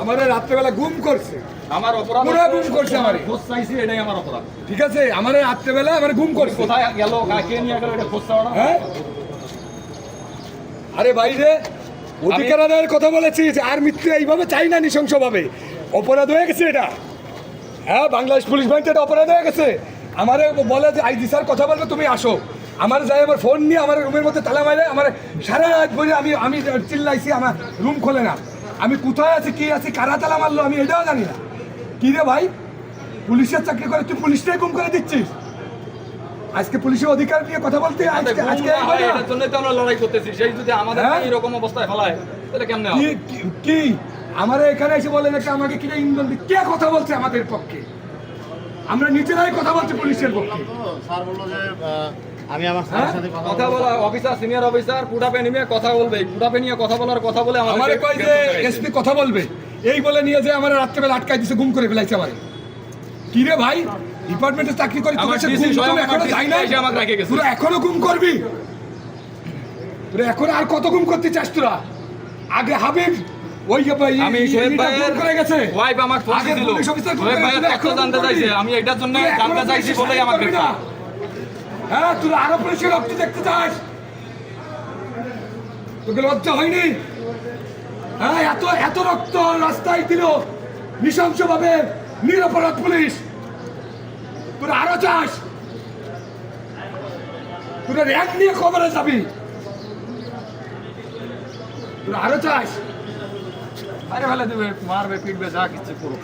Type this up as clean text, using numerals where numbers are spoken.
আমারে রাত্রেবেলা গুম করছে, আমার অপরাধ পুরো গুম করছে আমারে। খোঁজ চাইছি, এটাই আমার অপরাধ। ঠিক আছে, আমারে রাত্রেবেলা আমার গুম করছে। কোথায় গেল, কে নিয়ে গেল, এটা খোঁজ চাও না? হ্যাঁ, আরে ভাই রে, অধিকার আদায়ের কথা বলেছিস, আর মৃত্যু এইভাবে চাই না, নৃশংসভাবে অপরাধ হয়ে গেছে এটা। হ্যাঁ, বাংলাদেশ পুলিশ বাহিনীতে এটা অপরাধ হয়ে গেছে। আমারে বলে যে আইজি স্যার কথা বলবে, তুমি আসো। আমার যাই আমার ফোন নিয়ে আমার রুমের মধ্যে তালা মারে, আমার সারা রাত বলে আমি চিল্লাইছি, আমার রুম খোলে না। আমি কোথায় আছি, কি আছি, কারা তালা মারলো আমি এটাও জানি না। কি রে ভাই, পুলিশের চাকরি করে তুই পুলিশটাই গুম করে দিচ্ছিস। আজকে পুলিশের অধিকার নিয়ে কথা বলতে আজকে এটার জন্যই তো আমরা লড়াই করতেছি। সেই যদি আমাদের এরকম অবস্থায় ফেলায়, তাহলে কেমনে হবে? কি আমার এখানে এসে বলেন একটা আমাকে কিনে ইন্ধন দিই, কে কথা বলছে আমাদের পক্ষে? আমরা নিজেরাই কথা বলছি পুলিশের পক্ষে। স্যার বললো যে আমি আমার স্যারের সাথে কথা বলা অফিসার, সিনিয়র অফিসার পুটাপে নিয়ে কথা বলবে, পুটাপে নিয়ে কথা বলার কথা বলে আমারে কই যে এসপি কথা বলবে, এই বলে নিয়ে যে আমার রাত্রেবেলা আটকাই দিছে, গুম করে ফেলাইছে আমারে। কি রে ভাই, ডিপার্টমেন্টে চাকরি করি, তোর এখনো যাই না, তোরা এখনো গুম করবি? তোরা এখন আর কত গুম করতে চাস তোরা? আগে হাবিব ওই যে ভাই আমি শোয়েব ভাই করে গেছে, ওয়াইফ আমার ফোন দিছিল, শোয়েব ভাই তথ্য জানতে চাইছে, আমি এটার জন্য জানতে চাইছি বলেই আমাকে। হ্যাঁ, তোরা আরো পুলিশের রক্ত দেখতে চাস? তোকে লজ্জা হয়নি? হ্যাঁ, এত রক্ত রাস্তায় দিল নৃশংসভাবে নিরপরাধ পুলিশ। তোরা আরো চাস? তোরা র্যাঙ্ক নিয়ে খবরে যাবি? তোরা আরো চাস? আরে ফেলে দেবে, মারবে, পিটবে, যা কিছু করুক।